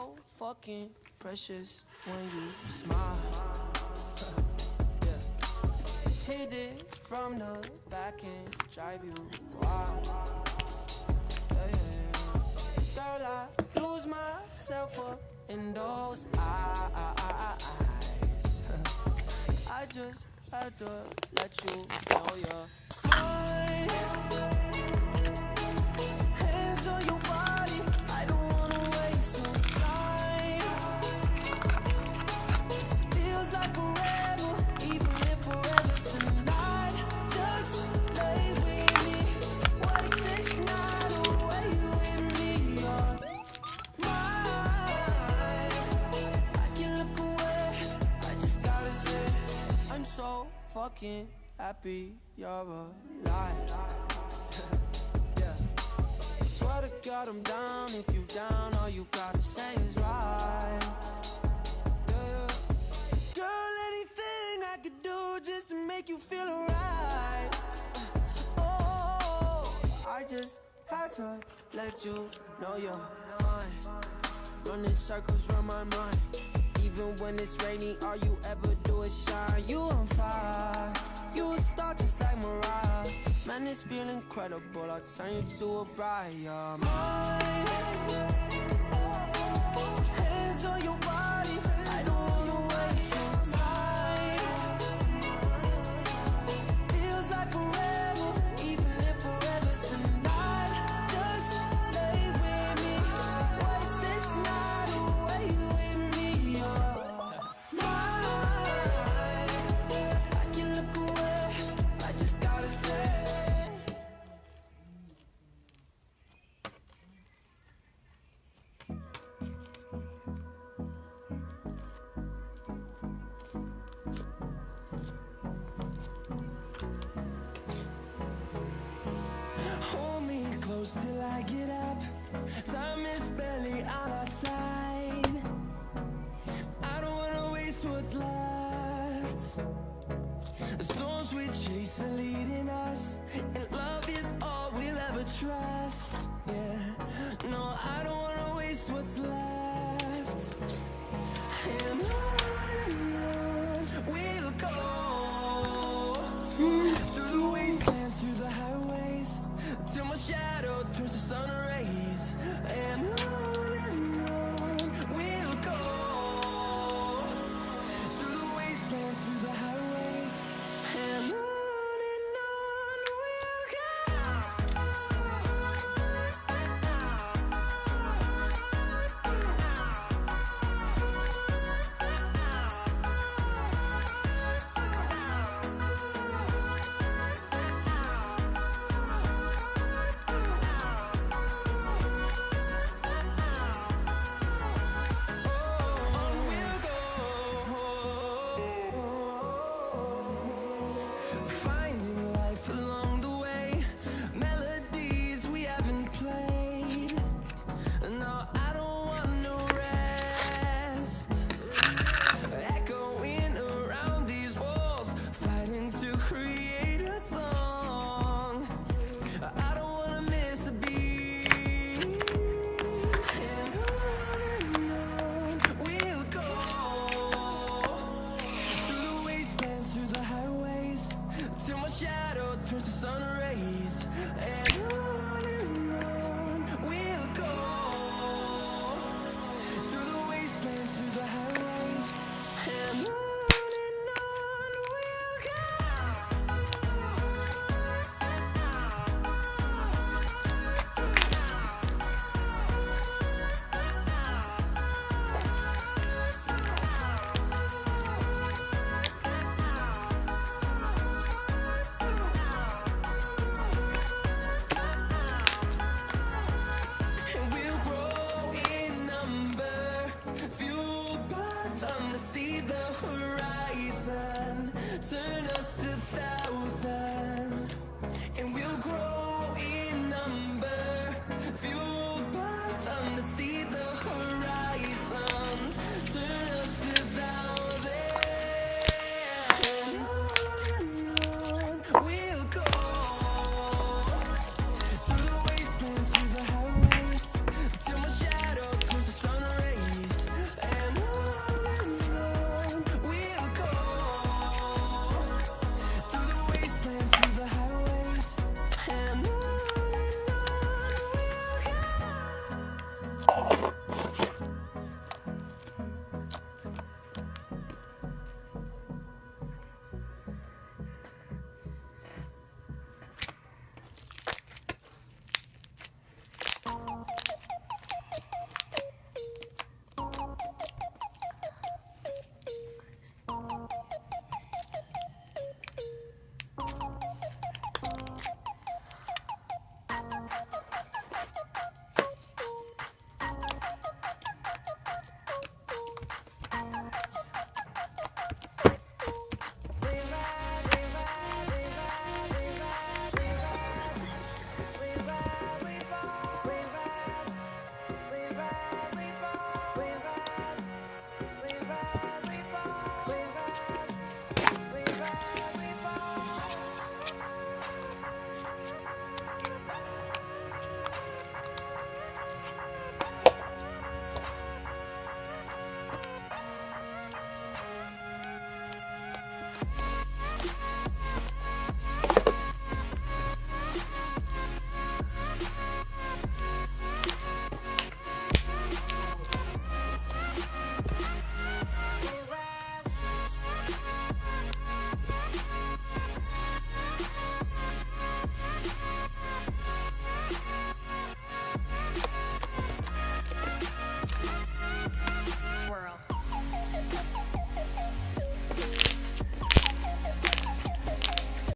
so fucking precious when you smile. Yeah. Hit it from the back and drive you wild. Yeah, yeah. Girl, I lose myself up in those eyes. I just had to let you know you're mine. Hands on your body, I don't wanna waste no time. Feels like forever, even if forever's tonight. Just lay with me, waste this night away with me. You're mine. I can look away, I just gotta say I'm so fucking happy you're alive. Yeah. Swear to God I'm down. If you down, all you gotta say is right. Yeah. Girl, anything I could do just to make you feel alright. Oh, I just had to let you know you're fine. Running circles around my mind. Even when it's raining, all you ever do is shine. You on fire, you a star just like Mariah. Man, this feel incredible, I'll turn you to a bride. You're mine. Hands on your body, I don't wanna waste your time. Feels like forever, even if forever's tonight. Just lay with me, waste this night away with me. You're mine. I can look away, I just gotta say. Hold me close till I get up. Time is barely on our side.